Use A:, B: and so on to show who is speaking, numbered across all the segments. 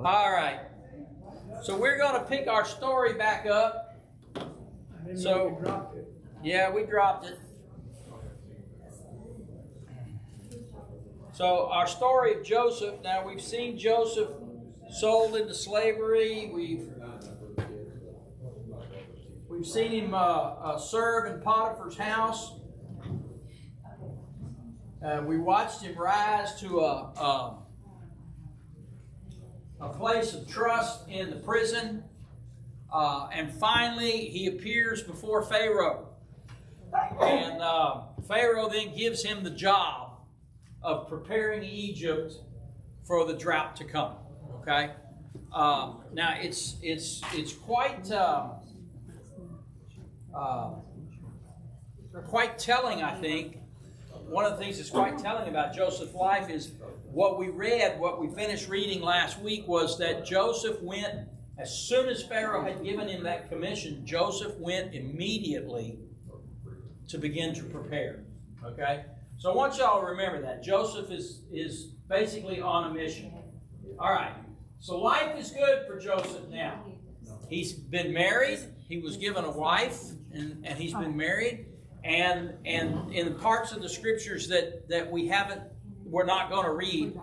A: All right. So we're going to pick our story back up. So,
B: we dropped it.
A: Yeah, we dropped it. So our story of Joseph. Now we've seen Joseph sold into slavery. We've seen him serve in Potiphar's house. We watched him rise to a place of trust in the prison. And finally, he appears before Pharaoh. And Pharaoh then gives him the job of preparing Egypt for the drought to come. Okay? Now, it's quite telling, I think. One of the things that's quite telling about Joseph's life is what we finished reading last week was that Joseph went, as soon as Pharaoh had given him that commission, Joseph went immediately to begin to prepare. Okay? So I want y'all to remember that. Joseph is basically on a mission. All right. So life is good for Joseph now. He's been married. He was given a wife, and he's been married. And in parts of the scriptures that we're not going to read,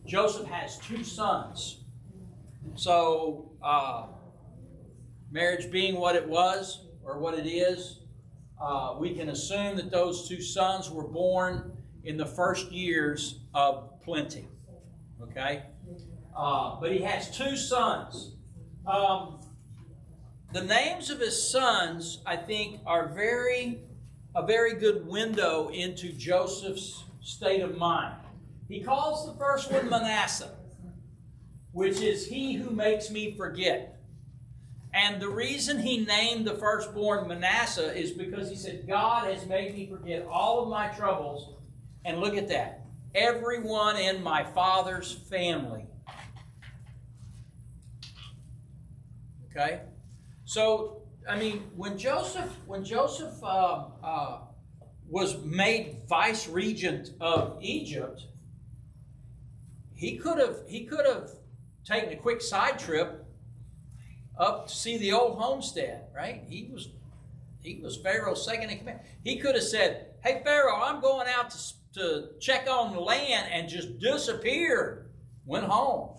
A: Joseph has 2 sons. So marriage being what it was, or what it is, we can assume that those 2 sons were born in the first years of plenty. Okay? But he has 2 sons. The names of his sons, I think, are a very good window into Joseph's state of mind. He calls the first one Manasseh, which is he who makes me forget. And the reason he named the firstborn Manasseh is because he said, God has made me forget all of my troubles. And look at that. Everyone in my father's family. Okay? So, I mean, when Joseph was made vice regent of Egypt, he could have taken a quick side trip up to see the old homestead, right? He was Pharaoh's second in command. He could have said, "Hey Pharaoh, I'm going out to check on the land," and just disappeared. Went home,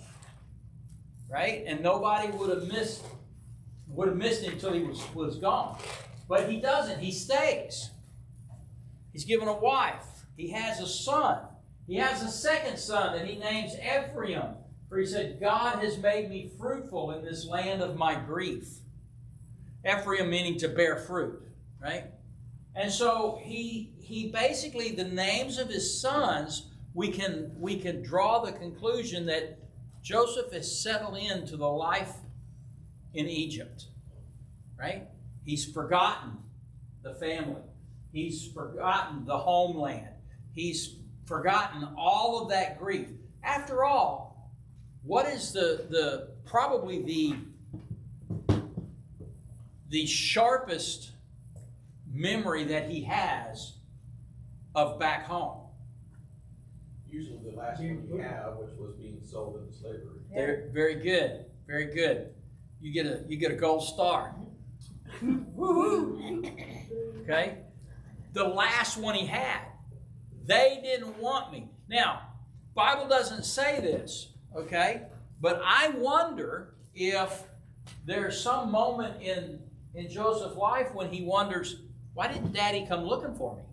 A: right? And nobody would have missed him until he was gone. But he doesn't. He stays. He's given a wife. He has a son. He has a second son that he names Ephraim. For he said, God has made me fruitful in this land of my grief. Ephraim meaning to bear fruit, right? And so he basically, the names of his sons, we can draw the conclusion that Joseph has settled into the life in Egypt, right? He's forgotten the family. He's forgotten the homeland. He's forgotten all of that grief. After all, what is probably the sharpest memory that he has of back home?
C: Usually the last one you have, which was being sold into slavery.
A: Very good. Very good. You get a gold star. Woo-hoo. Okay? The last one he had. They didn't want me. Now, Bible doesn't say this, okay? But I wonder if there's some moment in Joseph's life when he wonders, why didn't Daddy come looking for me?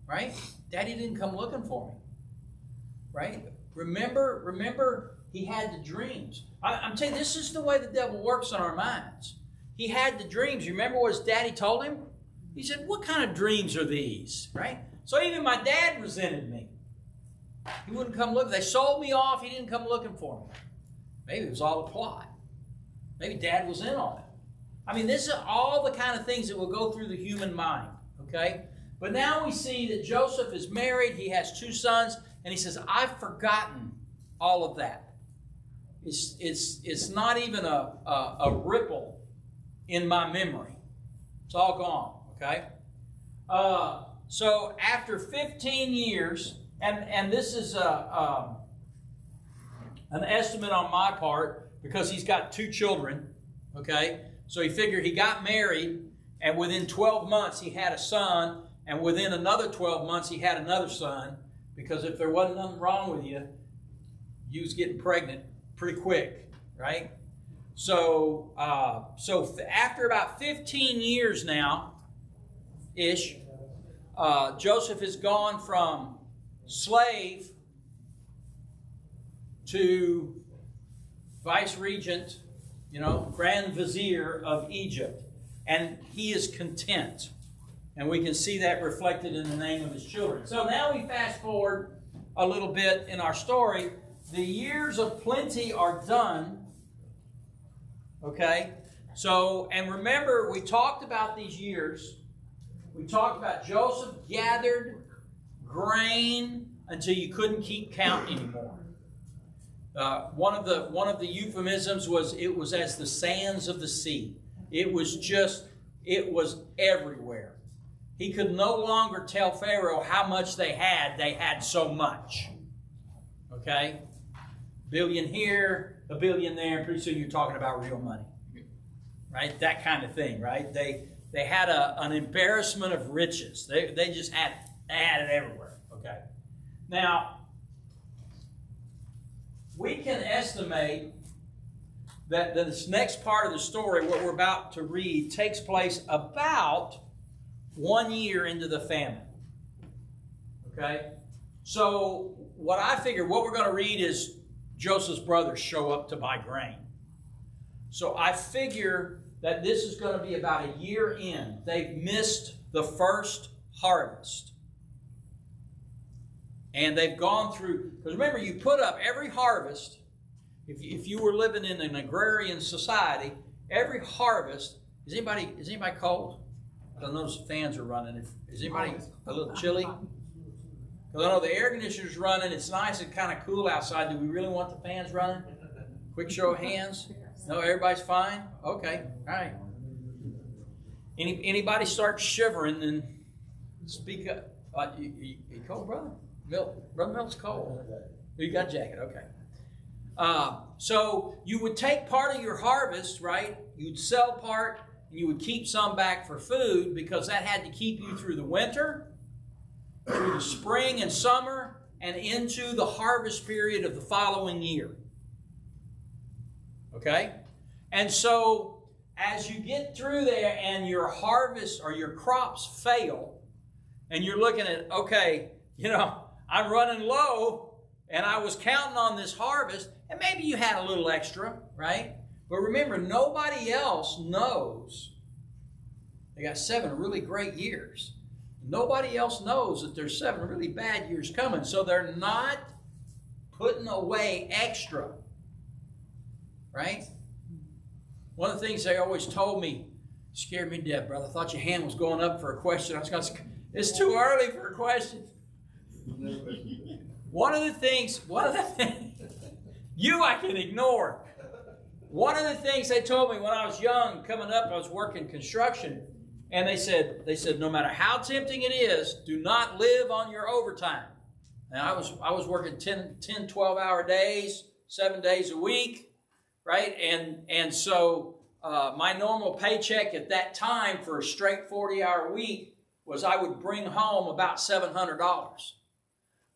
A: Right? Daddy didn't come looking for me. Right? Remember he had the dreams. I'm telling you, this is the way the devil works on our minds. He had the dreams. You remember what his daddy told him? He said, what kind of dreams are these? Right? So even my dad resented me. He wouldn't come look. They sold me off. He didn't come looking for me. Maybe it was all a plot. Maybe Dad was in on it. I mean, this is all the kind of things that will go through the human mind. Okay? But now we see that Joseph is married. He has 2 sons. And he says, I've forgotten all of that. It's not even a ripple in my memory. It's all gone. Okay? So after 15 years, and this is an estimate on my part, because he's got 2 children, okay? So he figured he got married, and within 12 months he had a son, and within another 12 months he had another son, because if there wasn't nothing wrong with you, you was getting pregnant pretty quick, right? So, after about 15 years now-ish, Joseph has gone from slave to vice regent, grand vizier of Egypt. And he is content. And we can see that reflected in the name of his children. So now we fast forward a little bit in our story. The years of plenty are done. Okay? So, and remember, we talked about these years. We talked about Joseph gathered grain until you couldn't keep count anymore. One of the euphemisms was, it was as the sands of the sea. It was everywhere. He could no longer tell Pharaoh how much they had so much. Okay? $1 billion here, $1 billion there, and pretty soon you're talking about real money. Right? That kind of thing, right? They had an embarrassment of riches. They just had it everywhere. Okay? Now, we can estimate that this next part of the story, what we're about to read, takes place about 1 year into the famine. Okay? So, what I figured, what we're going to read is Joseph's brothers show up to buy grain. So, I figure that this is going to be about a year in. They've missed the first harvest. And they've gone through, because remember, you put up every harvest, if you were living in an agrarian society, every harvest, is anybody cold? I notice the fans are running. Is anybody a little chilly? Because I know the air conditioner's running. It's nice and kind of cool outside. Do we really want the fans running? Quick show of hands. No, everybody's fine? Okay, all right. Anybody start shivering, then speak up. You cold, brother? Brother Milt's cold. You got a jacket, okay. So you would take part of your harvest, right? You'd sell part, and you would keep some back for food, because that had to keep you through the winter, through the spring and summer, and into the harvest period of the following year. Okay? And so, as you get through there and your harvest or your crops fail, and you're looking at, okay, I'm running low, and I was counting on this harvest, and maybe you had a little extra, right? But remember, nobody else knows. They got 7 really great years. Nobody else knows that there's 7 really bad years coming, so they're not putting away extra, right? One of the things they always told me, scared me to death, brother. I thought your hand was going up for a question. I was going to say, it's too early for a question. One of the things, I can ignore. One of the things they told me when I was young, coming up, I was working construction, and they said, no matter how tempting it is, do not live on your overtime. And I was working 10, 12-hour days, 7 days a week, right? And so my normal paycheck at that time for a straight 40-hour week was I would bring home about $700.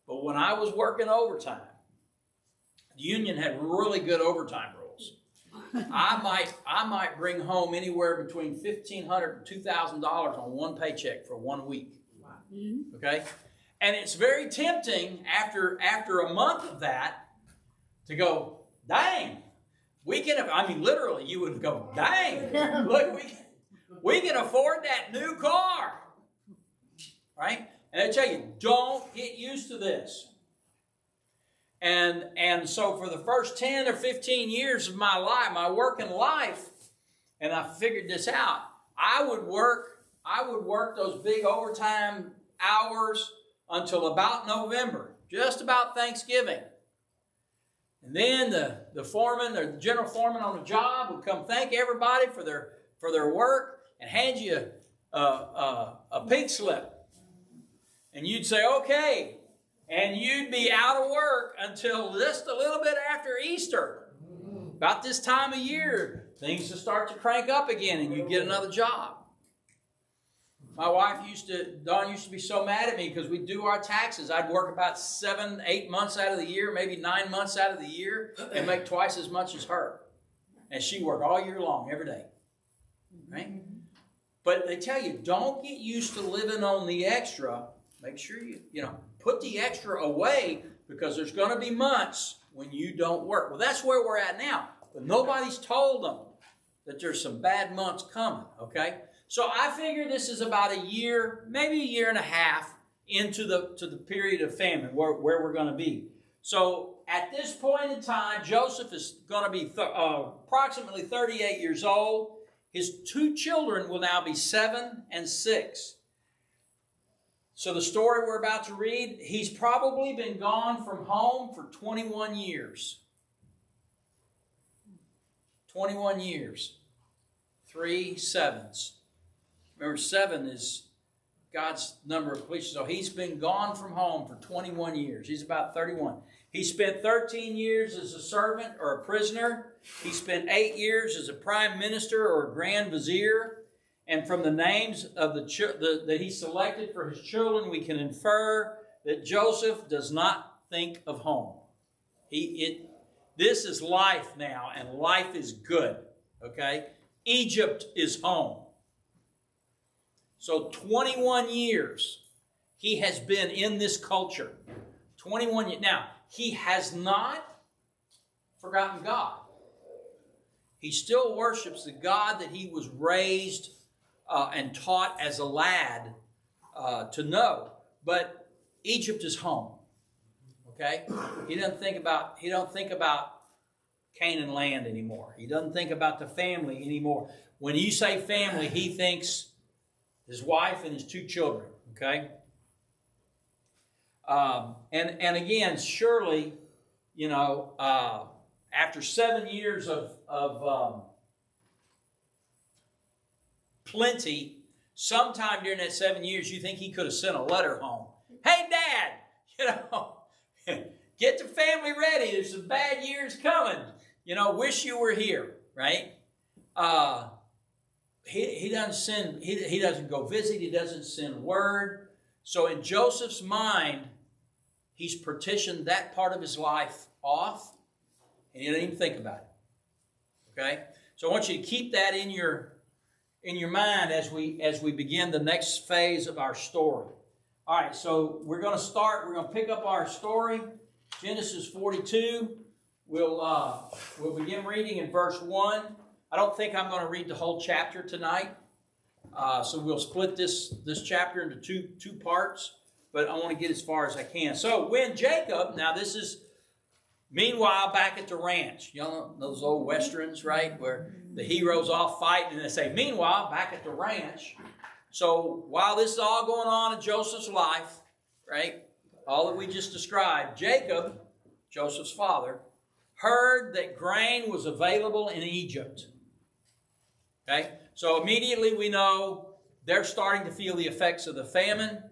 A: But when I was working overtime, the union had really good overtime rules. I might bring home anywhere between $1,500 and $2,000 on one paycheck for 1 week. Okay? And it's very tempting after a month of that to go, dang, literally you would go, dang, look, we can afford that new car. Right? And I tell you, don't get used to this. And so for the first 10 or 15 years of my life, my working life, and I figured this out, I would work those big overtime hours until about November, just about Thanksgiving. And then the foreman, or the general foreman on the job would come thank everybody for their work and hand you a pink slip. And you'd say, okay, And you'd be out of work until just a little bit after Easter. About this time of year, things will start to crank up again and you get another job. My wife Dawn used to be so mad at me because we'd do our taxes. I'd work about 7, 8 months out of the year, maybe 9 months out of the year, and make twice as much as her. And she worked all year long, every day. Right? But they tell you, don't get used to living on the extra. Make sure you put the extra away, because there's going to be months when you don't work. Well, that's where we're at now. But nobody's told them that there's some bad months coming, okay? So I figure this is about a year, maybe a year and a half into the period of famine where we're going to be. So at this point in time, Joseph is going to be approximately 38 years old. His 2 children will now be 7 and 6. So the story we're about to read, he's probably been gone from home for 21 years. 21 years. 3 sevens. Remember, 7 is God's number of completion. So he's been gone from home for 21 years. He's about 31. He spent 13 years as a servant or a prisoner. He spent 8 years as a prime minister or a grand vizier. And from the names of that he selected for his children, we can infer that Joseph does not think of home. This is life now, and life is good. Okay? Egypt is home. So 21 years he has been in this culture. 21 years. Now, he has not forgotten God. He still worships the God that he was raised and taught as a lad to know. But Egypt is home. Okay? He don't think about Canaan land anymore. He doesn't think about the family anymore. When you say family, he thinks his wife and his 2 children. Okay? And again, surely, after 7 years of plenty, sometime during that 7 years, you think he could have sent a letter home. Hey, Dad, get the family ready. There's some bad years coming. Wish you were here, right? He doesn't send. He doesn't go visit. He doesn't send word. So in Joseph's mind, he's partitioned that part of his life off, and he doesn't even think about it. Okay, so I want you to keep that in your mind as we begin the next phase of our story. All right, so we're going to pick up our story, Genesis 42. We'll begin reading in verse 1. I don't think I'm going to read the whole chapter tonight. So we'll split this chapter into two parts, but I want to get as far as I can. So when Jacob, now this is meanwhile back at the ranch. You know those old westerns, right? Where the hero's off fighting and they say, meanwhile, back at the ranch. So while this is all going on in Joseph's life, right? All that we just described, Jacob, Joseph's father, heard that grain was available in Egypt. Okay? So immediately we know they're starting to feel the effects of the famine.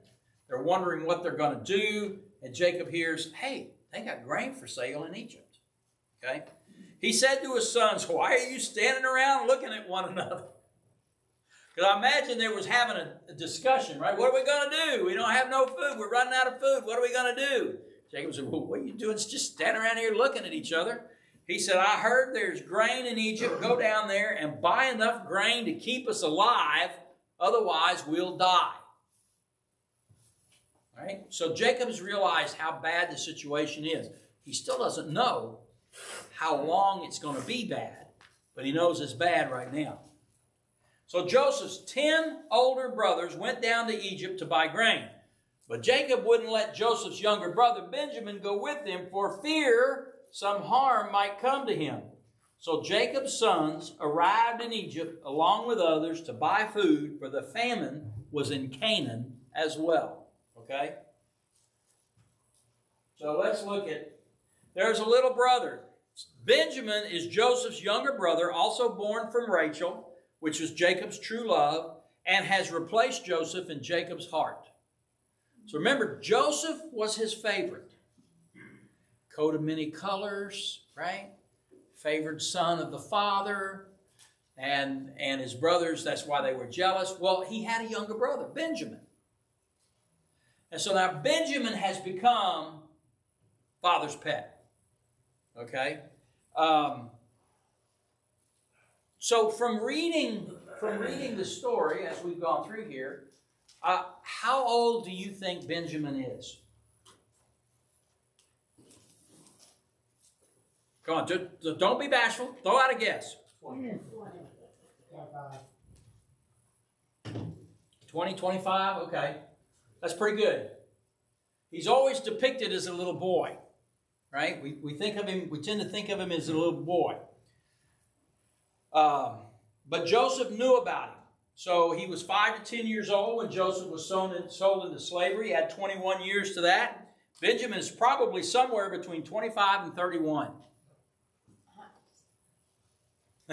A: They're wondering what they're going to do. And Jacob hears, hey, they got grain for sale in Egypt. Okay? He said to his sons, why are you standing around looking at one another? Because I imagine they was having a discussion, right? What are we going to do? We don't have no food. We're running out of food. What are we going to do? Jacob said, well, what are you doing? It's just standing around here looking at each other. He said, I heard there's grain in Egypt. Go down there and buy enough grain to keep us alive. Otherwise, we'll die. Right? So Jacob has realized how bad the situation is. He still doesn't know how long it's going to be bad, but he knows it's bad right now. So Joseph's 10 older brothers went down to Egypt to buy grain. But Jacob wouldn't let Joseph's younger brother Benjamin go with them for fear some harm might come to him. So Jacob's sons arrived in Egypt along with others to buy food, for the famine was in Canaan as well. Okay? So let's look at, there's a little brother. Benjamin is Joseph's younger brother, also born from Rachel, which was Jacob's true love, and has replaced Joseph in Jacob's heart. So remember, Joseph was his favorite. Coat of many colors, right? Favored son of the father. And his brothers, that's why they were jealous. Well, he had a younger brother, Benjamin. And so now Benjamin has become father's pet. Okay? So from reading the story as we've gone through here, how old do you think Benjamin is? Come on, don't be bashful. Throw out a guess. 20, 25? Okay. That's pretty good. He's always depicted as a little boy, right? We think of him, we tend to think of him as a little boy. But Joseph knew about him. So he was 5 to 10 years old when Joseph was sold into slavery. He had 21 years to that. Benjamin is probably somewhere between 25 and 31.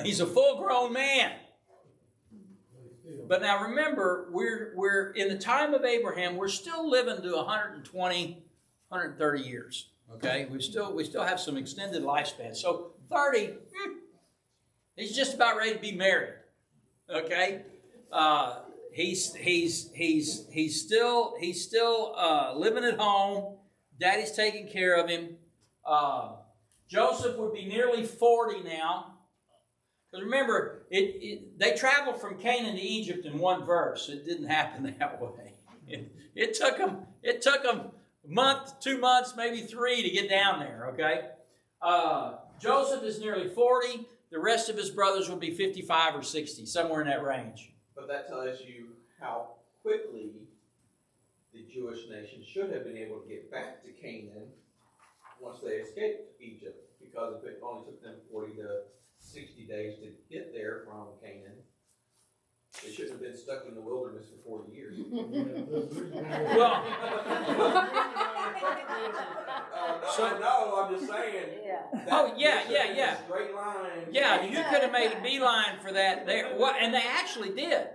A: He's a full-grown man. But now remember, we're in the time of Abraham, we're still living to 120, 130 years. Okay? We still have some extended lifespan. So 30, he's just about ready to be married. Okay? He's still living at home. Daddy's taking care of him. Joseph would be nearly 40 now. Because remember, they traveled from Canaan to Egypt in one verse. It didn't happen that way. It took them a month, 2 months, maybe 3 to get down there. Okay, Joseph is nearly 40. The rest of his brothers will be 55 or 60, somewhere in that range.
C: But that tells you how quickly the Jewish nation should have been able to get back to Canaan once they escaped Egypt, because if it only took them 40 to 60 days to get there from Canaan, they shouldn't have been stuck in the wilderness for 40 years.
A: Well,
C: so no, I'm just saying.
A: Yeah.
C: Straight line.
A: Yeah, you could have made a beeline for that there. Well, and they actually did.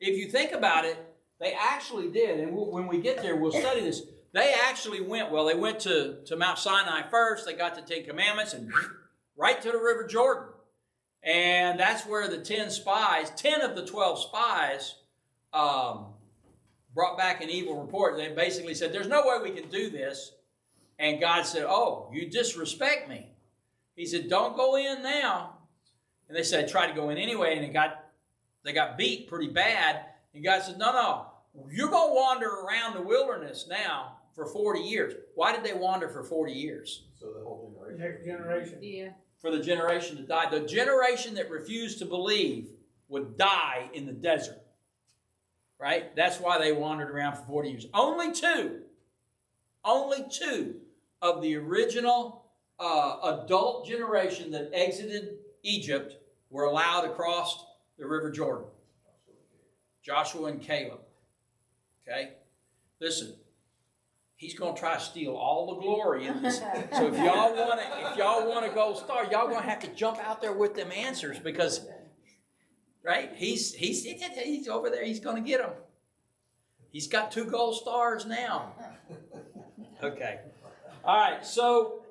A: If you think about it, they actually did. And when we get there, we'll study this. They actually went, they went to Mount Sinai first. They got the 10 Commandments and right to the River Jordan. And that's where the 10 of the 12 spies, brought back an evil report. They basically said, there's no way we can do this. And God said, oh, you disrespect me. He said, don't go in now. And they said, try to go in anyway. And they got beat pretty bad. And God said, no, you're going to wander around the wilderness now for 40 years. Why did they wander for 40 years?
C: So the whole generation.
B: Next generation.
D: Yeah.
A: For the generation to die. The generation that refused to believe would die in the desert. Right? That's why they wandered around for 40 years. Only two of the original adult generation that exited Egypt were allowed across the River Jordan. Joshua and Caleb. Okay? Listen, he's going to try to steal all the glory in this. So if y'all want to go star, y'all going to have to jump out there with them answers, because, right? He's over there. He's going to get them. He's got 2 gold stars now. Okay. All right. So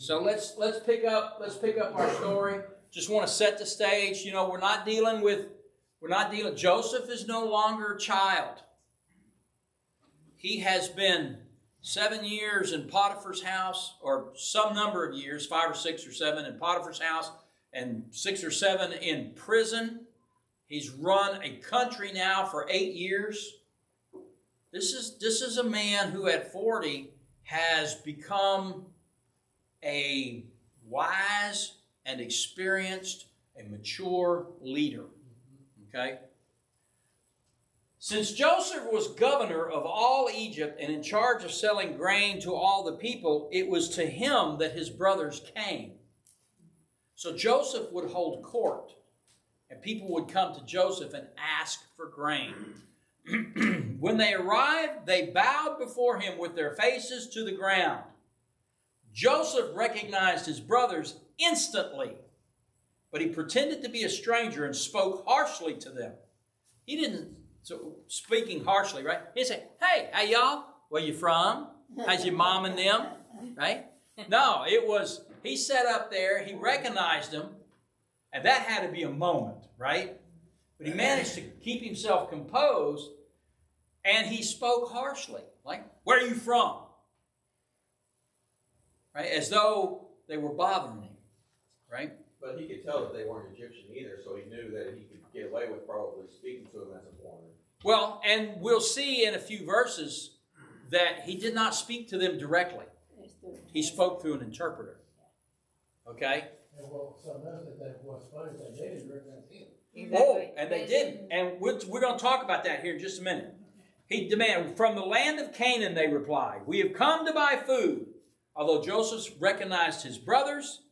A: let's pick up our story. Just want to set the stage. Joseph is no longer a child. He has been 7 years in Potiphar's house, or some number of years, 5 or 6 or 7 in Potiphar's house, and 6 or 7 in prison. He's run a country now for 8 years. This is a man who at 40 has become a wise and experienced and mature leader. Okay? Since Joseph was governor of all Egypt and in charge of selling grain to all the people, it was to him that his brothers came. So Joseph would hold court, and people would come to Joseph and ask for grain. When they arrived, they bowed before him with their faces to the ground. Joseph recognized his brothers instantly, but he pretended to be a stranger and spoke harshly to them. He didn't So speaking harshly, right? He said, hey, hey y'all, where you from? How's your mom and them? Right? No, it was, he sat up there, he recognized them, and that had to be a moment, right? But he managed to keep himself composed, and he spoke harshly. Like, where are you from? Right? As though they were bothering him, right?
C: But he could tell that they weren't Egyptian either, so he knew that he could get away with probably speaking to them as a foreigner.
A: Well, and we'll see in a few verses that he did not speak to them directly. He spoke through an interpreter. Okay?
B: Well, something else that was funny, that they didn't recognize him.
A: Oh, and they didn't. And we're going to talk about that here in just a minute. He demanded, from the land of Canaan, they replied, we have come to buy food. Although Joseph recognized his brothers,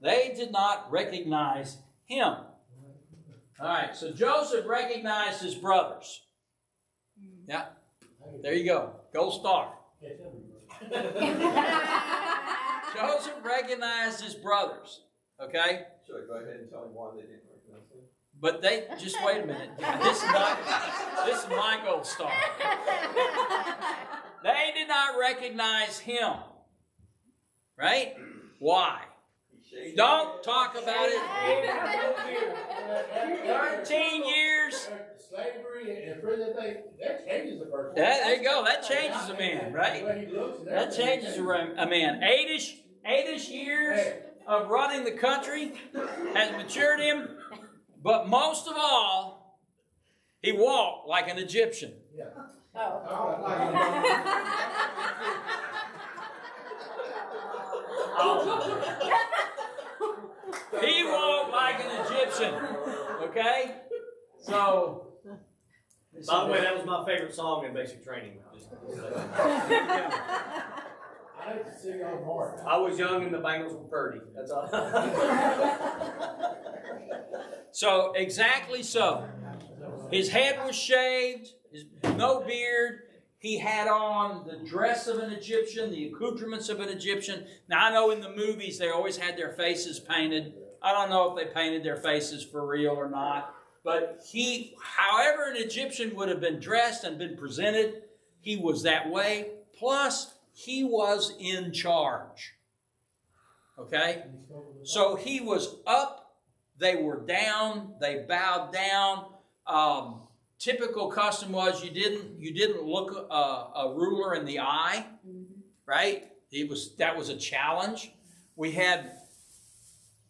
A: they did not recognize him. All right, so Joseph recognized his brothers. Yeah, there you go. Gold star. Joseph recognized his brothers. Okay?
C: Should I go ahead and tell him why they didn't recognize him?
A: But they, just wait a minute. This is my gold star. They did not recognize him. Right? Why? Don't talk about it. 13 years.
B: Slavery and prison, that changes a person.
A: There you go. That changes a man, right? That changes a man. Eight-ish years of running the country has matured him. But most of all, he walked like an Egyptian.
B: Yeah.
A: He walked like an Egyptian. Okay? So.
D: By the way, that was my favorite song in basic training.
B: I like to sing on more.
D: I was young and the Bengals were pretty. That's all.
A: So, exactly so. His head was shaved, no beard. He had on the dress of an Egyptian, the accoutrements of an Egyptian. Now, I know in the movies they always had their faces painted. I don't know if they painted their faces for real or not. But however an Egyptian would have been dressed and been presented, he was that way. Plus, he was in charge. Okay? So he was up, they were down, they bowed down. Typical custom was you didn't look a ruler in the eye, right? That was a challenge. We had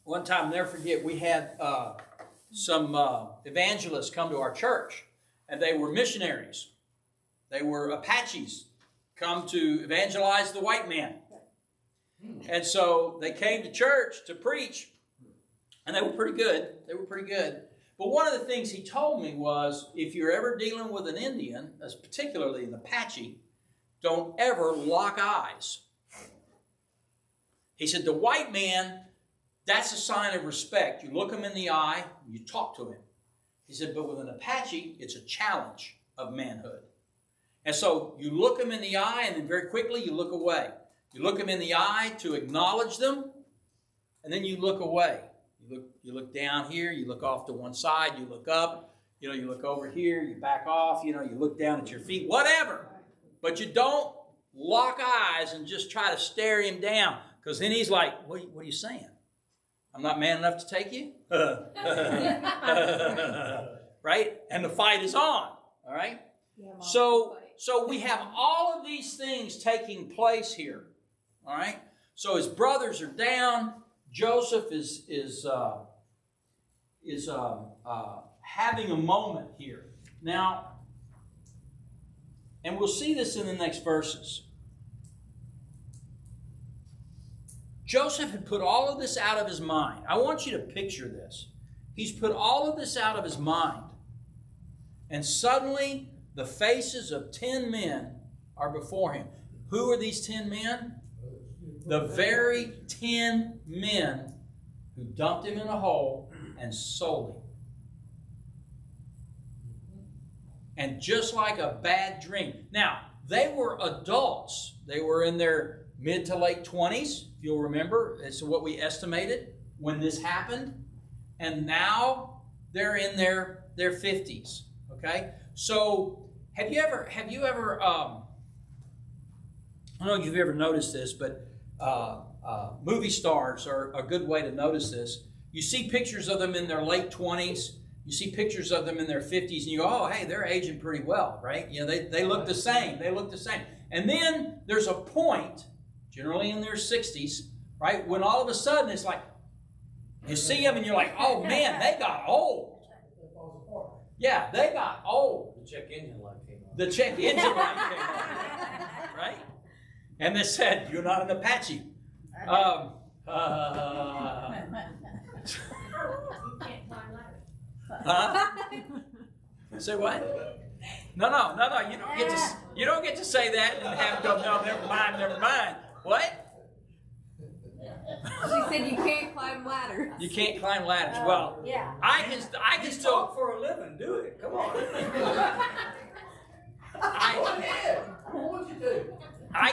A: one time, I'll never forget, we had some evangelists come to our church, and they were missionaries. They were Apaches come to evangelize the white man. And so they came to church to preach, and they were pretty good. But one of the things he told me was, if you're ever dealing with an Indian, particularly an Apache, don't ever lock eyes. He said, the white man, that's a sign of respect. You look him in the eye, you talk to him. He said, but with an Apache, it's a challenge of manhood. And so you look him in the eye, and then very quickly you look away. You look him in the eye to acknowledge them, and then you look away. You look down here, you look off to one side, you look up, you look over here, you back off, you look down at your feet, whatever. But you don't lock eyes and just try to stare him down, because then he's like, what are you saying? I'm not man enough to take you? Right? And the fight is on. All right? So we have all of these things taking place here. All right? So his brothers are down. Joseph is having a moment here. Now, and we'll see this in the next verses. Joseph had put all of this out of his mind. I want you to picture this. He's put all of this out of his mind. And suddenly, the faces of 10 men are before him. Who are these 10 men? The very 10 men who dumped him in a hole and sold him. And just like a bad dream. Now, they were adults. They were in their mid to late 20s, if you'll remember. It's what we estimated when this happened. And now they're in their 50s. Okay? So have you ever I don't know if you've ever noticed this, but movie stars are a good way to notice this. You see pictures of them in their late 20s. You see pictures of them in their 50s, and you go, oh, hey, they're aging pretty well, right? You know, they look the same. They look the same. And then there's a point, generally in their 60s, right, when all of a sudden it's like, you see them and you're like, oh, man, they got old. Yeah, they got old.
D: The check engine light came on.
A: The check engine light came on, right? And they said, you're not an Apache.
E: You can't climb ladders.
A: Say what? No. You don't get to say that and have to go, no, never mind. What?
F: She said you can't climb ladders.
A: You can't climb ladders. Well,
E: Yeah.
A: I can still
D: Talk for a living. Do it. Come on.
B: Go ahead. What you do?
A: I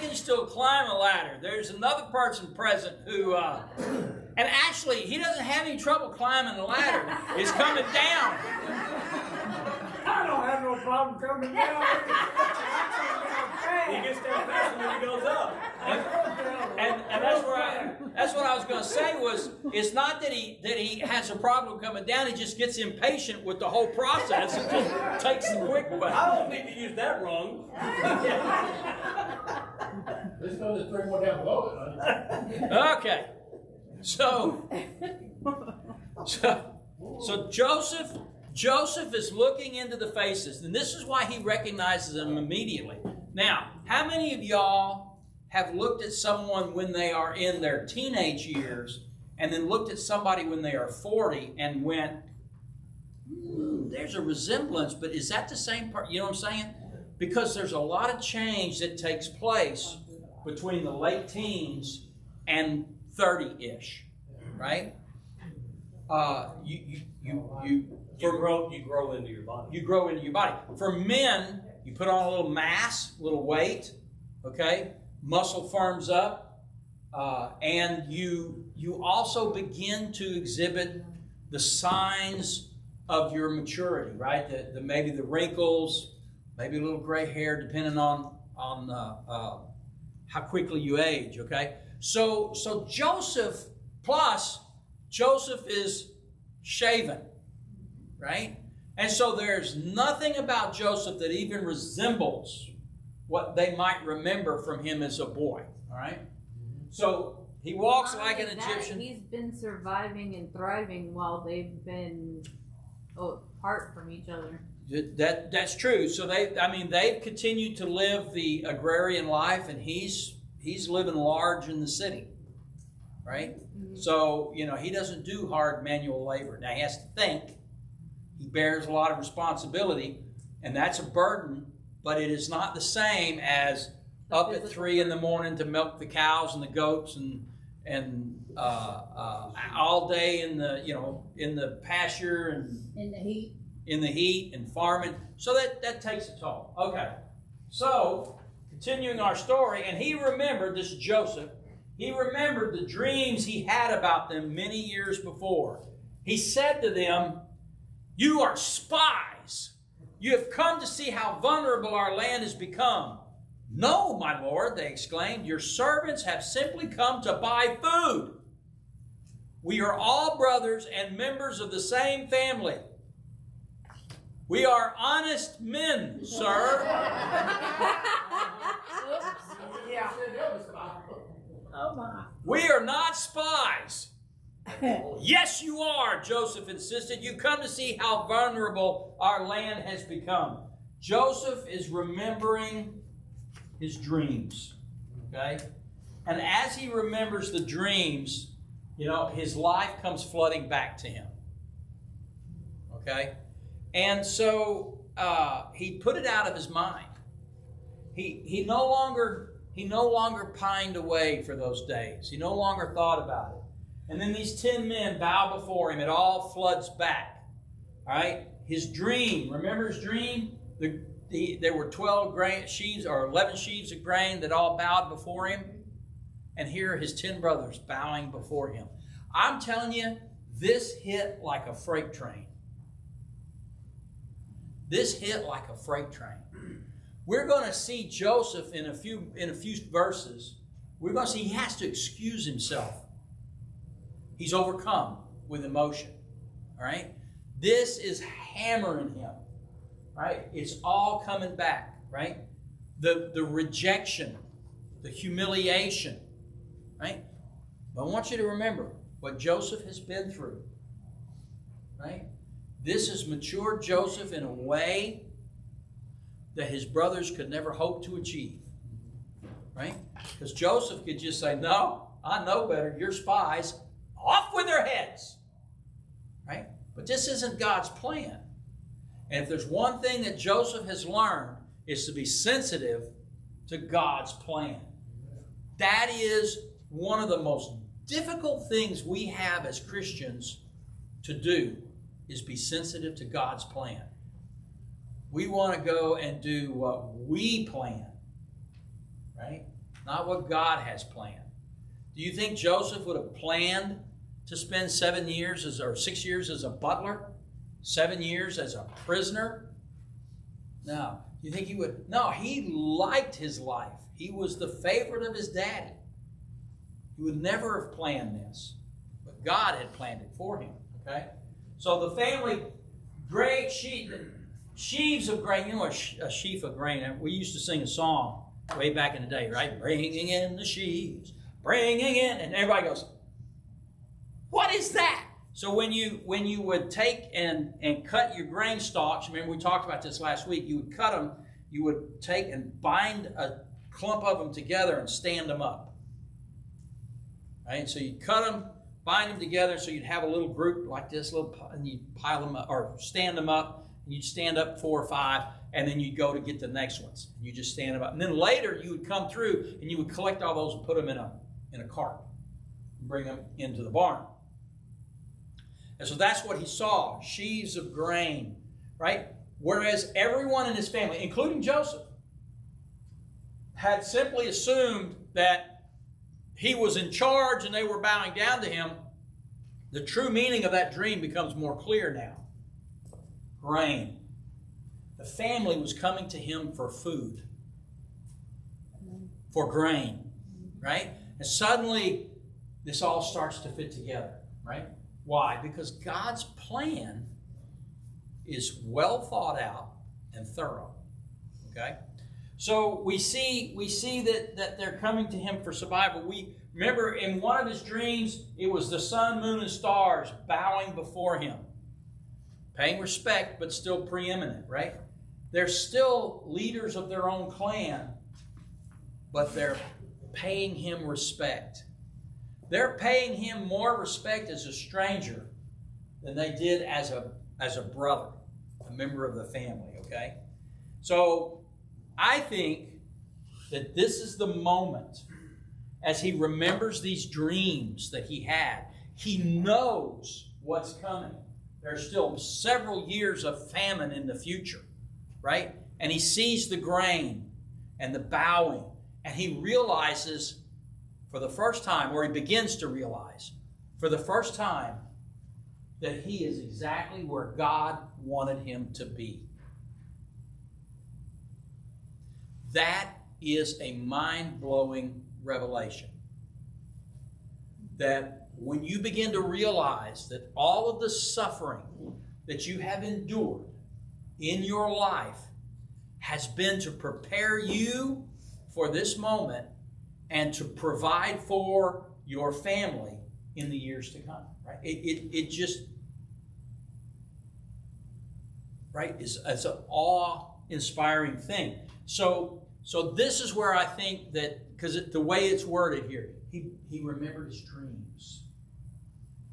A: can still climb a ladder. There's another person present who, and actually he doesn't have any trouble climbing the ladder. He's coming down.
D: I don't have no problem coming down. He gets down faster when he goes up.
A: And that's what I was going to say was, it's not that he has a problem coming down. He just gets impatient with the whole process and just takes the quick way.
D: I don't need to use that rung.
B: Let's go to 3 more down below it, honey.
A: Okay, so Joseph is looking into the faces, and this is why he recognizes them immediately. Now, how many of y'all have looked at someone when they are in their teenage years and then looked at somebody when they are 40 and went, there's a resemblance, but is that the same part? You know what I'm saying? Because there's a lot of change that takes place between the late teens and 30-ish, right? You
D: grow into your body.
A: You grow into your body. For men, you put on a little mass, a little weight, okay? Muscle firms up, and you also begin to exhibit the signs of your maturity, right? Maybe the wrinkles, maybe a little gray hair, depending on how quickly you age, okay? So Joseph is shaven, right? And so there's nothing about Joseph that even resembles what they might remember from him as a boy, all right? So he walks like an Egyptian.
F: He's been surviving and thriving while they've been apart from each other.
A: That's true. So they've continued to live the agrarian life, and he's living large in the city, right? Mm-hmm. So, he doesn't do hard manual labor. Now, he has to think. He bears a lot of responsibility, and that's a burden, but it is not the same as up at 3 a.m. to milk the cows and the goats and all day in the pasture and in the heat and farming. So that takes a toll. Okay. So, continuing our story, and he remembered, this is Joseph, he remembered the dreams he had about them many years before. He said to them, "You are spies. You have come to see how vulnerable our land has become." "No, my lord," they exclaimed. "Your servants have simply come to buy food. We are all brothers and members of the same family. We are honest men, sir."
B: Yeah.
E: Oh my.
A: "We are not spies." "Yes, you are," Joseph insisted. "You come to see how vulnerable our land has become." Joseph is remembering his dreams, okay? And as he remembers the dreams, his life comes flooding back to him, okay? And so he put it out of his mind. He no longer pined away for those days. He no longer thought about it. And then these 10 men bow before him. It all floods back. All right? His dream. Remember his dream? There were 11 sheaves of grain that all bowed before him. And here are his 10 brothers bowing before him. I'm telling you, this hit like a freight train. this hit like a freight train. We're going to see Joseph in a few verses. We're going to see he has to excuse himself. He's overcome with emotion. All right? This is hammering him. Right? It's all coming back. Right? The rejection, the humiliation. Right? But I want you to remember what Joseph has been through. Right? This has matured Joseph in a way that his brothers could never hope to achieve. Right? Because Joseph could just say, no, I know better. You're spies. Off with their heads. Right? But this isn't God's plan. And if there's one thing that Joseph has learned, is to be sensitive to God's plan. That is one of the most difficult things we have as Christians to do, is be sensitive to God's plan. We want to go and do what we plan, right? Not what God has planned. Do you think Joseph would have planned to spend 6 years as a butler? 7 years as a prisoner? No. Do you think he would? No, he liked his life. He was the favorite of his daddy. He would never have planned this. But God had planned it for him. Okay? So the family, great sheaves of grain. You know what a sheaf of grain? We used to sing a song way back in the day, right? Bringing in the sheaves, bringing in, and everybody goes, what is that? So when you would take and cut your grain stalks, remember we talked about this last week, you would cut them, you would take and bind a clump of them together and stand them up. Right? So you'd cut them, bind them together, so you'd have a little group like this, and you'd pile them up, or stand them up, and you'd stand up 4 or 5, and then you'd go to get the next ones. And you just stand them up. And then later you would come through and you would collect all those and put them in a cart and bring them into the barn. And so that's what he saw, sheaves of grain, right? Whereas everyone in his family, including Joseph, had simply assumed that he was in charge and they were bowing down to him. The true meaning of that dream becomes more clear now. Grain. The family was coming to him for food, for grain, right? And suddenly this all starts to fit together, right? Why? Because God's plan is well thought out and thorough. Okay? So we see that they're coming to him for survival. We remember in one of his dreams, it was the sun, moon, and stars bowing before him. Paying respect, but still preeminent, right? They're still leaders of their own clan, but they're paying him respect. They're paying him more respect as a stranger than they did as a brother, a member of the family, okay? So I think that this is the moment, as he remembers these dreams that he had, he knows what's coming. There's still several years of famine in the future, right? And he sees the grain and the bowing, and he realizes for the first time, or he begins to realize for the first time, that he is exactly where God wanted him to be. That is a mind-blowing revelation. That when you begin to realize that all of the suffering that you have endured in your life has been to prepare you for this moment and to provide for your family in the years to come, right? It just, right, is an awe-inspiring thing. So this is where I think that, because the way it's worded here, he remembered his dreams.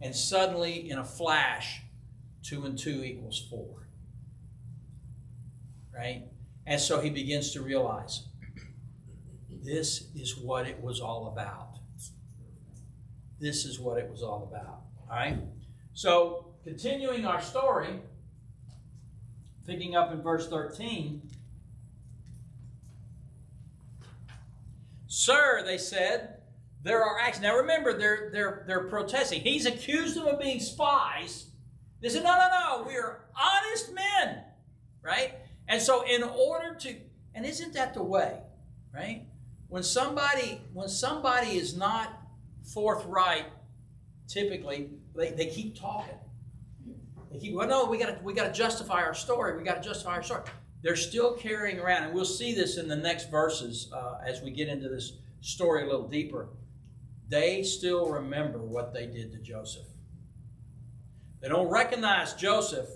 A: And suddenly, in a flash, 2 and 2 equals 4. Right? And so he begins to realize, this is what it was all about. This is what it was all about. All right? So, continuing our story, picking up in verse 13. Sir, they said, there are acts. Now remember, they're protesting. He's accused them of being spies. They said, no, we are honest men. right? And so in order to, and isn't that the way, right? When somebody is not forthright, typically they keep talking. They keep, well, no, we got to justify our story. We got to justify our story. They're still carrying around, and we'll see this in the next verses as we get into this story a little deeper. They still remember what they did to Joseph. They don't recognize Joseph,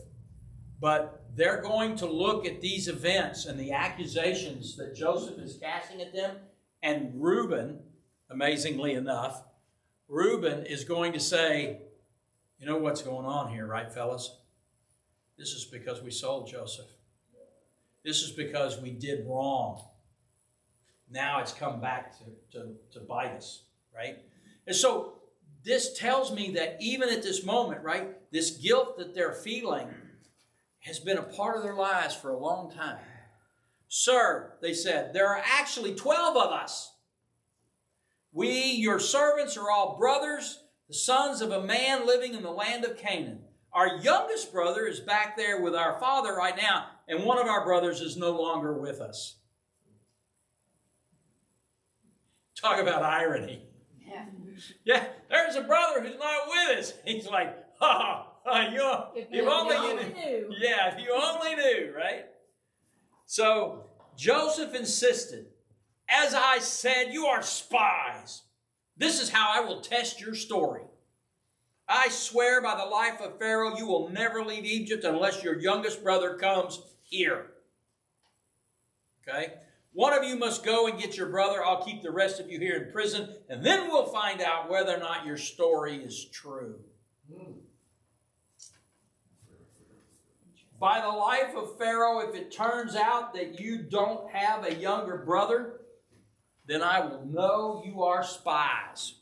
A: but they're going to look at these events and the accusations that Joseph is casting at them. And Reuben, amazingly enough, Reuben is going to say, you know what's going on here, right, fellas? This is because we sold Joseph. This is because we did wrong. Now it's come back to bite us, right? And so this tells me that even at this moment, right, this guilt that they're feeling has been a part of their lives for a long time. Sir, they said, there are actually 12 of us. We, your servants, are all brothers, the sons of a man living in the land of Canaan. Our youngest brother is back there with our father right now, and one of our brothers is no longer with us. Talk about irony. Yeah, there's a brother who's not with us. He's like, if you only knew. Yeah, if you only knew, right? So Joseph insisted, as I said, you are spies. This is how I will test your story. I swear by the life of Pharaoh, you will never leave Egypt unless your youngest brother comes here. Okay? One of you must go and get your brother. I'll keep the rest of you here in prison, and then we'll find out whether or not your story is true. By the life of Pharaoh, if it turns out that you don't have a younger brother, then I will know you are spies.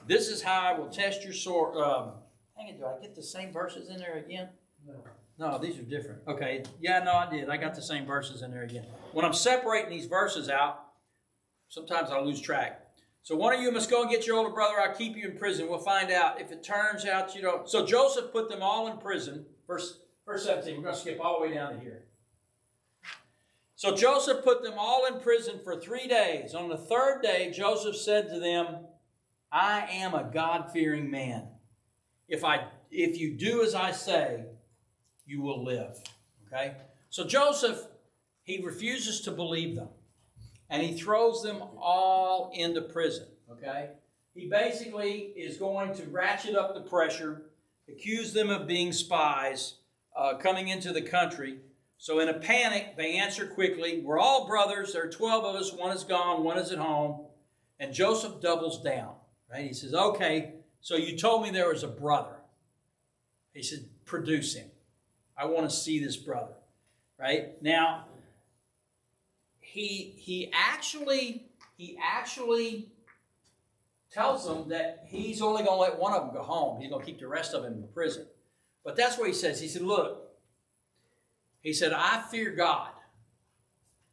A: This is how I will test your sword. Hang it, do I get the same verses in there again? No, these are different. Okay, yeah, no, I did. I got the same verses in there again. When I'm separating these verses out, sometimes I lose track. So one of you must go and get your older brother. I'll keep you in prison. We'll find out. If it turns out you don't. So Joseph put them all in prison. Verse 17. We're going to skip all the way down to here. So Joseph put them all in prison for 3 days. On the third day, Joseph said to them, I am a God-fearing man. If you do as I say, you will live. Okay? So Joseph, he refuses to believe them. And he throws them all into prison. Okay? He basically is going to ratchet up the pressure, accuse them of being spies, coming into the country. So in a panic, they answer quickly, we're all brothers. There are 12 of us. One is gone. One is at home. And Joseph doubles down. Right? He says, okay, so you told me there was a brother. He said, produce him. I want to see this brother. Right? Now, he actually tells them that he's only going to let one of them go home. He's going to keep the rest of them in prison. But that's what he says. He said, look, he said, I fear God.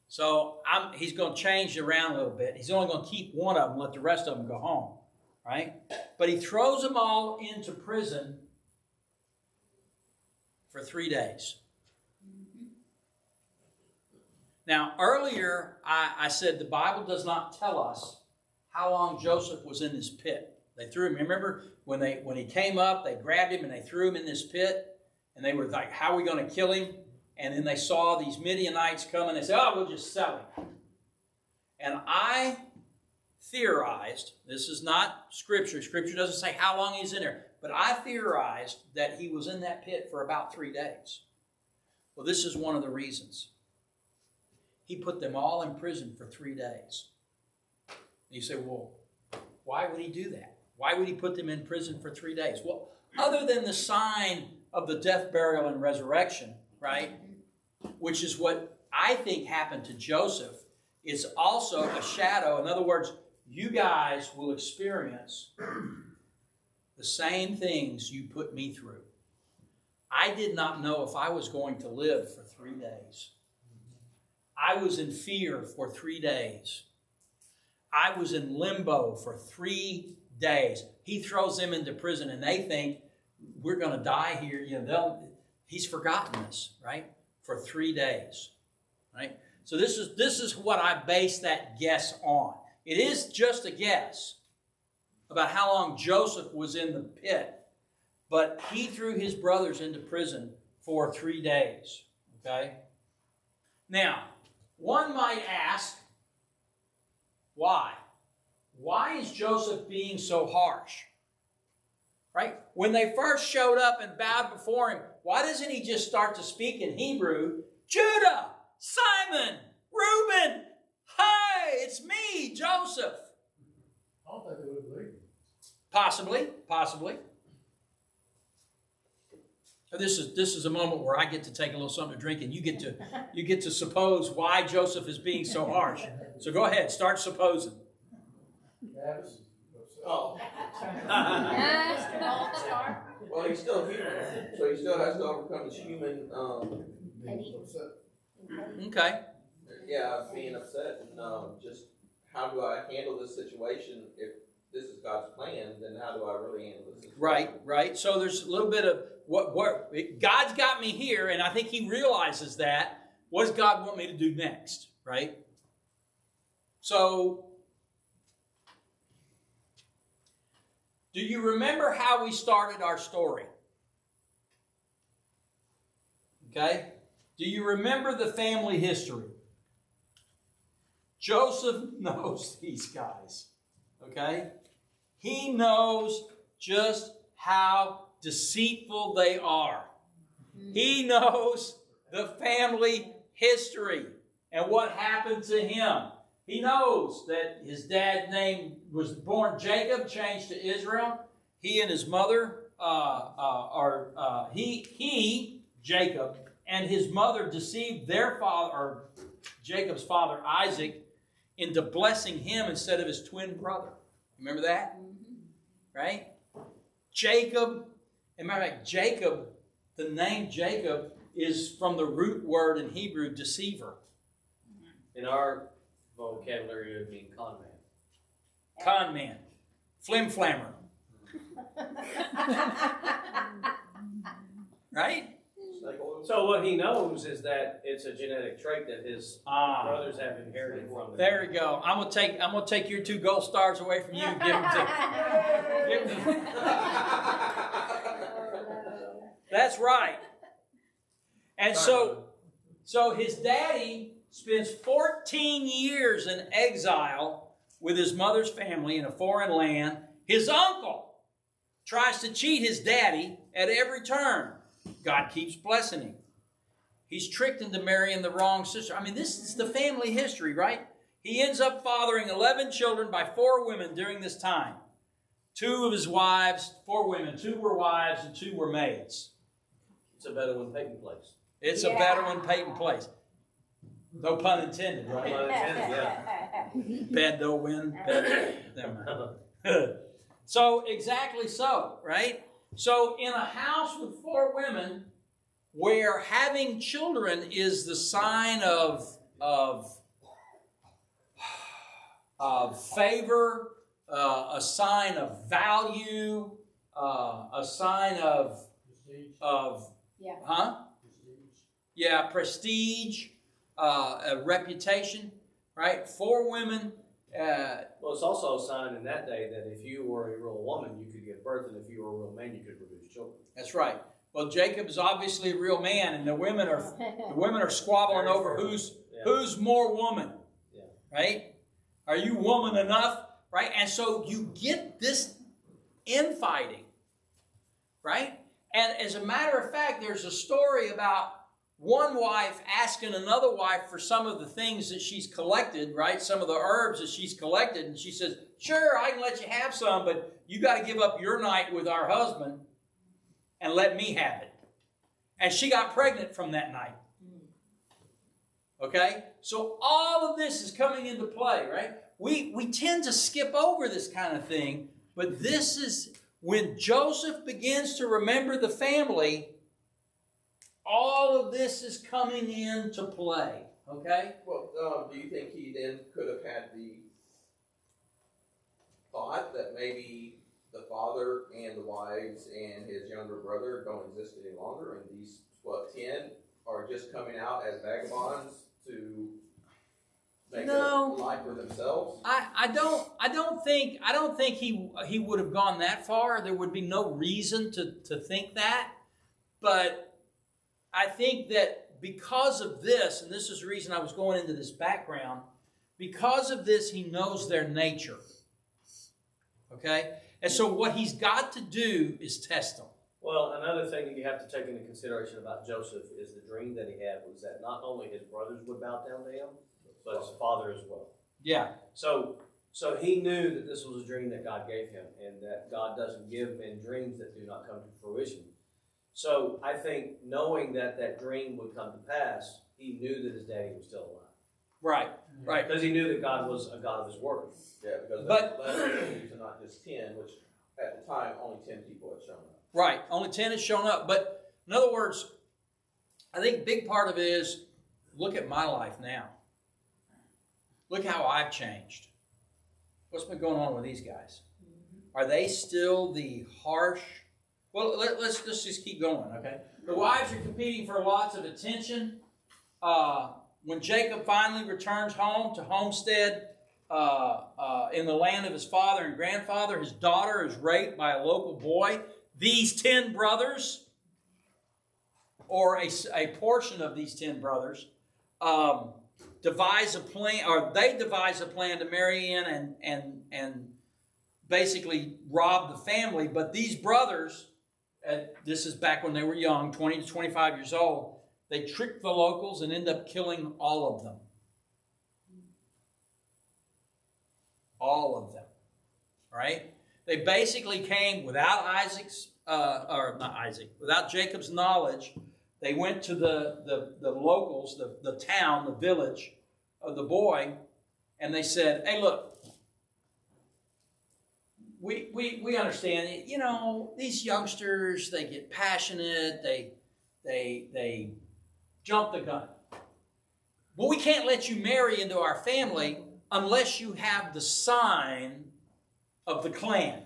A: So he's going to change it around a little bit. He's only going to keep one of them, let the rest of them go home. Right? But he throws them all into prison for 3 days. Now, earlier I said the Bible does not tell us how long Joseph was in this pit. They threw him. Remember when he came up, they grabbed him and they threw him in this pit, and they were like, "How are we going to kill him?" And then they saw these Midianites come, and they said, "Oh, we'll just sell him." And I theorized, this is not Scripture. Scripture doesn't say how long he's in there, but I theorized that he was in that pit for about 3 days. Well, this is one of the reasons. He put them all in prison for 3 days. And you say, well, why would he do that? Why would he put them in prison for 3 days? Well, other than the sign of the death, burial, and resurrection, right, which is what I think happened to Joseph, is also a shadow. In other words, you guys will experience the same things you put me through. I did not know if I was going to live for 3 days. I was in fear for 3 days. I was in limbo for 3 days. He throws them into prison, and they think we're going to die here. He's forgotten us, right? for 3 days, right? So this is what I base that guess on. It is just a guess about how long Joseph was in the pit, but he threw his brothers into prison for 3 days, okay? Now, one might ask, why? Why is Joseph being so harsh? Right? When they first showed up and bowed before him, why doesn't he just start to speak in Hebrew? Judah, Simon, Reuben, hi, it's me, Joseph.
B: I don't think they would believe you.
A: Possibly. This is a moment where I get to take a little something to drink, and you get to suppose why Joseph is being so harsh. So go ahead, start supposing.
B: Travis?
C: Oh,
E: Gold star.
C: well, he's still human, so he still has to overcome his human,
A: Okay.
C: being upset, and just how do I handle this situation? If this is God's plan, then how do I really handle this situation?
A: Right. So there's a little bit of what God's got me here, and I think he realizes that. What does God want me to do next? Right? So, do you remember how we started our story? Okay? Do you remember the family history? Joseph knows these guys. Okay? He knows just how deceitful they are. He knows the family history and what happened to him. He knows that his dad's name was born Jacob, changed to Israel. He and his mother Jacob, and his mother deceived their father, or Jacob's father, Isaac, into blessing him instead of his twin brother. Remember that? Right? Jacob, as a matter of fact, Jacob, the name Jacob is from the root word in Hebrew, deceiver.
D: In our vocabulary, it would mean con man.
A: Con man. Flim flammer. Right?
D: So what he knows is that it's a genetic trait that his brothers have inherited from him.
A: There we go. I'm gonna take your 2 gold stars away from you and give them to. That's right. And so his daddy spends 14 years in exile with his mother's family in a foreign land. His uncle tries to cheat his daddy at every turn. God keeps blessing him. He's tricked into marrying the wrong sister. I mean, this is the family history, right? He ends up fathering 11 children by 4 women during this time. 2 of his wives, 4 women, 2 were wives and 2 were maids.
D: It's a better one taking place.
A: It's a better one taking place. No pun intended, right?
D: Pun intended, yeah.
A: Bad don't win. Never mind. So, exactly so, right? So, in a house with 4 women, where having children is the sign of favor, a sign of value, a sign of prestige, a reputation, right? 4 women.
D: Well, it's also a sign in that day that if you were a real woman, you could give birth, and if you were a real man, you could produce children.
A: That's right. Well, Jacob is obviously a real man, and the women are squabbling over who's more woman, right? Are you woman enough, right? And so you get this infighting, right? And as a matter of fact, there's a story about one wife asking another wife for some of the things that she's collected, right? Some of the herbs that she's collected. And she says, sure, I can let you have some, but you got to give up your night with our husband and let me have it. And she got pregnant from that night. Okay? So all of this is coming into play, right? We tend to skip over this kind of thing, but this is when Joseph begins to remember the family. All of this is coming into play, okay?
C: Well, do you think he then could have had the thought that maybe the father and the wives and his younger brother don't exist any longer, and these, 10 are just coming out as vagabonds to make
A: No.
C: a life for themselves?
A: I don't think he would have gone that far. There would be no reason to think that. But I think that because of this, and this is the reason I was going into this background, because of this, he knows their nature. Okay? And so what he's got to do is test them.
D: Well, another thing that you have to take into consideration about Joseph is the dream that he had was that not only his brothers would bow down to him, but his father as well.
A: Yeah.
D: So he knew that this was a dream that God gave him, and that God doesn't give men dreams that do not come to fruition. So I think knowing that that dream would come to pass, he knew that his daddy was still alive.
A: Right. Right.
D: Because he knew that God was a God of his word.
C: Yeah, because
A: But-
C: the 11 are not just 10, which at the time only 10 people had shown up.
A: Right. Only 10 has shown up. But in other words, I think a big part of it is look at my life now. Look how I've changed. What's been going on with these guys? Are they still the harsh? Well, let's just keep going, okay? The wives are competing for lots of attention. When Jacob finally returns home to homestead in the land of his father and grandfather, his daughter is raped by a local boy. These 10 brothers, or a portion of these 10 brothers, devise a plan to marry in and basically rob the family. But these brothers, this is back when they were young, 20 to 25 years old, they tricked the locals and end up killing all of them. All of them. Right? They basically came without without Jacob's knowledge. They went to the locals, the town, the village of the boy, and they said, "Hey, look, we understand. You know, these youngsters, they get passionate. They jump the gun. But we can't let you marry into our family unless you have the sign of the clan."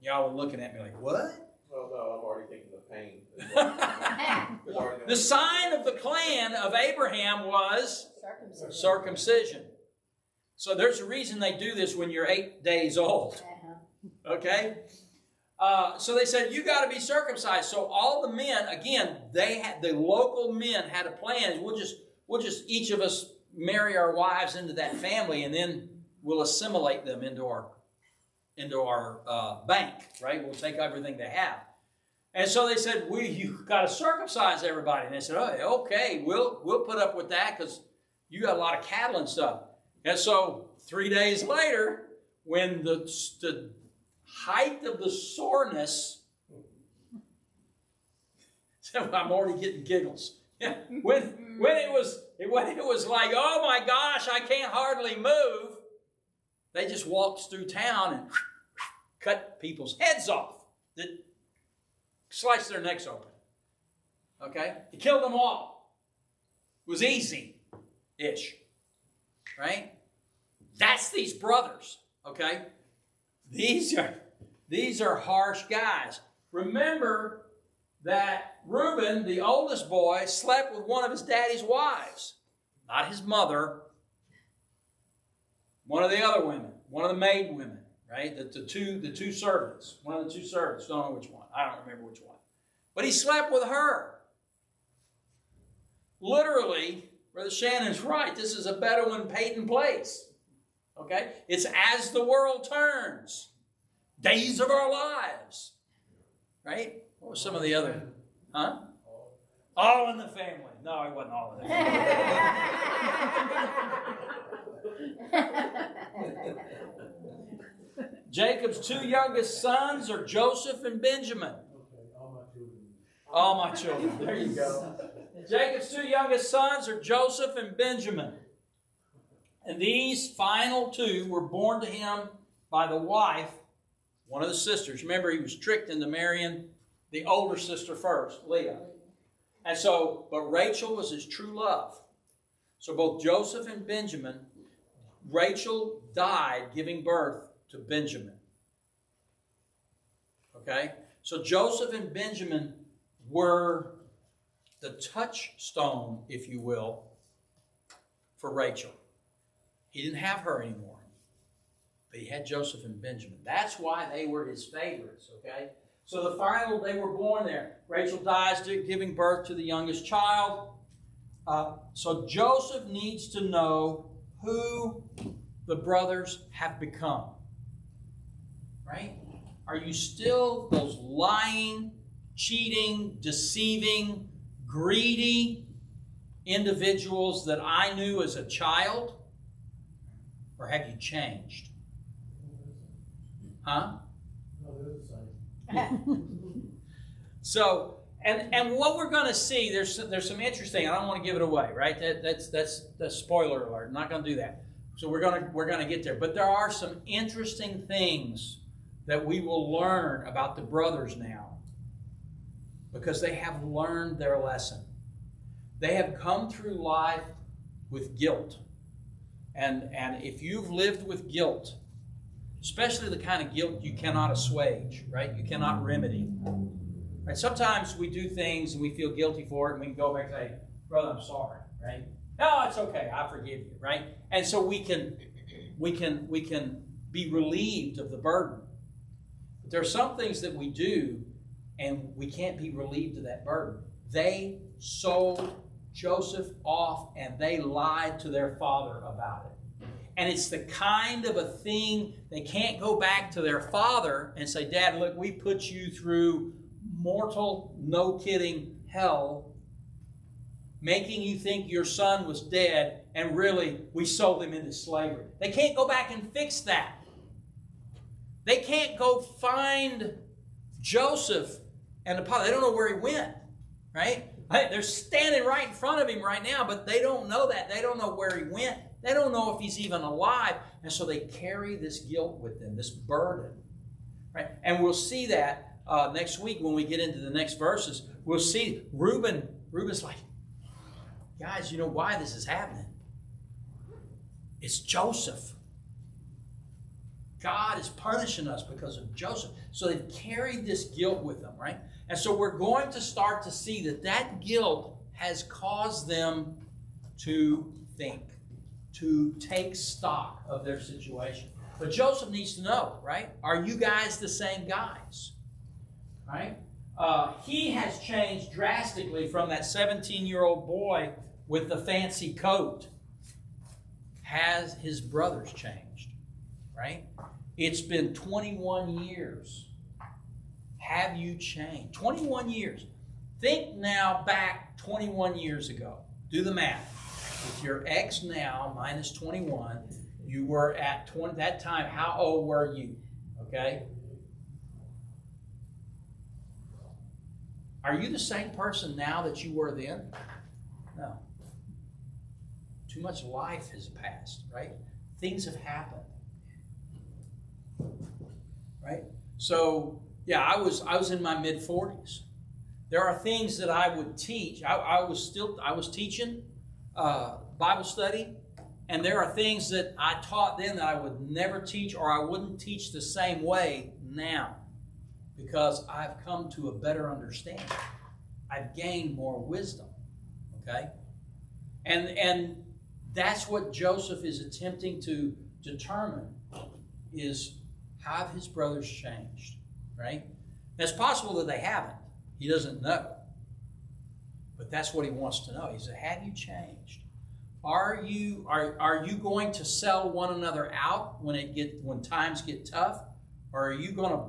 A: Y'all are looking at me like, what?
C: Well, no, I'm already thinking of pain.
A: The sign of the clan of Abraham was circumcision. So there's a reason they do this when you're 8 days old. Okay? So they said, you got to be circumcised. So all the men, again, the local men had a plan. We'll just each of us marry our wives into that family, and then we'll assimilate them into our bank, right? We'll take everything they have. And so they said, you got to circumcise everybody. And they said, oh, okay, we'll put up with that because you got a lot of cattle and stuff. And so 3 days later, when the height of the soreness, I'm already getting giggles. When it was like, oh my gosh, I can't hardly move, they just walked through town and cut people's heads off. Sliced their necks open. Okay? He killed them all. It was easy-ish. Right? That's these brothers. Okay? These are harsh guys. Remember that Reuben, the oldest boy, slept with one of his daddy's wives. Not his mother. One of the other women. One of the maid women. Right? The two servants. One of the two servants. Don't know which one. I don't remember which one. But he slept with her. Literally, Brother Shannon's right. This is a Bedouin Peyton place. Okay? It's as the world turns. Days of our lives. Right? What was some of the other? Huh? All in the family. No, it wasn't all in the family. Jacob's two youngest sons are Joseph and Benjamin. All my children. There you go. Jacob's two youngest sons are Joseph and Benjamin. And these final two were born to him by the wife, one of the sisters. Remember, he was tricked into marrying the older sister first, Leah. And so, but Rachel was his true love. So both Joseph and Benjamin, Rachel died giving birth to Benjamin. Okay? So Joseph and Benjamin were the touchstone, if you will, for Rachel. He didn't have her anymore, but he had Joseph and Benjamin. That's why they were his favorites, okay? So the final, they were born there. Rachel dies giving birth to the youngest child. So Joseph needs to know who the brothers have become, right? Are you still those lying, cheating, deceiving, greedy individuals that I knew as a child? Or have you changed? Huh?
B: No, they're the same.
A: So, and what we're going to see, there's some interesting. I don't want to give it away, right? That's spoiler alert. I'm not going to do that. So we're going to get there. But there are some interesting things that we will learn about the brothers now, because they have learned their lesson. They have come through life with guilt. And if you've lived with guilt, especially the kind of guilt you cannot assuage, right? You cannot remedy. Right? Sometimes we do things and we feel guilty for it, and we can go back and say, brother, I'm sorry, right? No, it's okay, I forgive you, right? And so we can be relieved of the burden. But there are some things that we do, and we can't be relieved of that burden. They sold Joseph off, and they lied to their father about it. And it's the kind of a thing they can't go back to their father and say, Dad, look, we put you through mortal, no kidding, hell, making you think your son was dead, and really we sold him into slavery. They can't go back and fix that. They can't go find Joseph and the father. They don't know where he went, right? They're standing right in front of him right now, but they don't know that. They don't know where he went. They don't know if he's even alive. And so they carry this guilt with them, this burden, right? And we'll see that next week when we get into the next verses. We'll see Reuben's like, guys, you know why this is happening? It's Joseph. God is punishing us because of Joseph. So they've carried this guilt with them, right? And so we're going to start to see that guilt has caused them to think, to take stock of their situation. But Joseph needs to know, right? Are you guys the same guys? Right? He has changed drastically from that 17-year-old boy with the fancy coat. Has his brothers changed? Right? It's been 21 years. Have you changed? 21 years. Think now back 21 years ago. Do the math. With your ex now minus 21, you were at that time, how old were you? Okay? Are you the same person now that you were then? No. Too much life has passed, right? Things have happened. Right? So, yeah, I was in my mid-40s. There are things that I would teach. I was teaching Bible study, and there are things that I taught then that I would never teach, or I wouldn't teach the same way now, because I've come to a better understanding. I've gained more wisdom. Okay? And that's what Joseph is attempting to determine, is have his brothers changed, right? It's possible that they haven't. He doesn't know. But that's what he wants to know. He said, have you changed? Are you going to sell one another out when times get tough? Or are you going to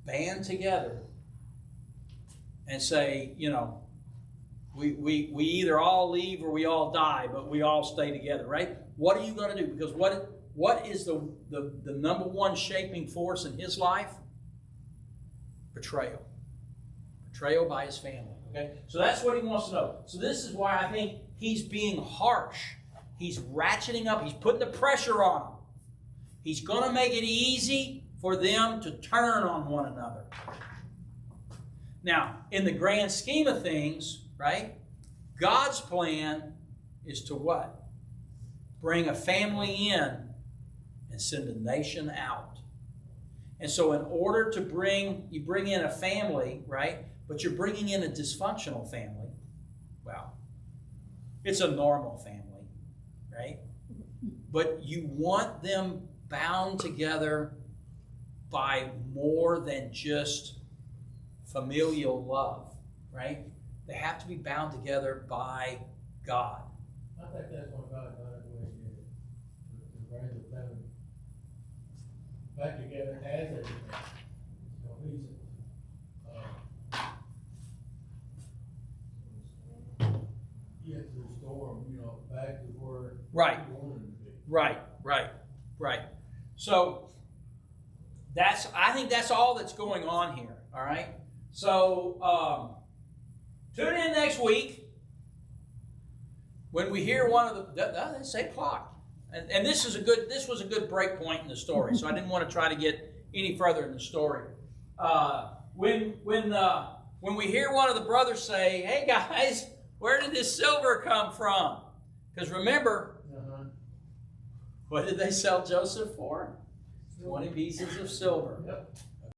A: band together and say, we either all leave or we all die, but we all stay together, right? What are you going to do? Because what is the number one shaping force in his life? Betrayal. Betrayal by his family. Okay? So that's what he wants to know. So this is why I think he's being harsh. He's ratcheting up. He's putting the pressure on them. He's going to make it easy for them to turn on one another. Now, in the grand scheme of things, right, God's plan is to what? Bring a family in and send a nation out. And so in order to bring in a family, right, But you're bringing in a dysfunctional family. Well, it's a normal family, right? But you want them bound together by more than just familial love, right? They have to be bound together by God.
B: I think that's what God done the way he did it. To bring the family back together as a cohesive. You have to restore them, back to where
A: Right.
B: you wanted them to be.
A: Right. So I think that's all that's going on here. All right. So tune in next week when we hear one of the they say clock, and this was a good break point in the story. So I didn't want to try to get any further in the story. When we hear one of the brothers say, "Hey guys, where did this silver come from?" Because remember. What did they sell Joseph for? 20 pieces of silver.
B: Yep.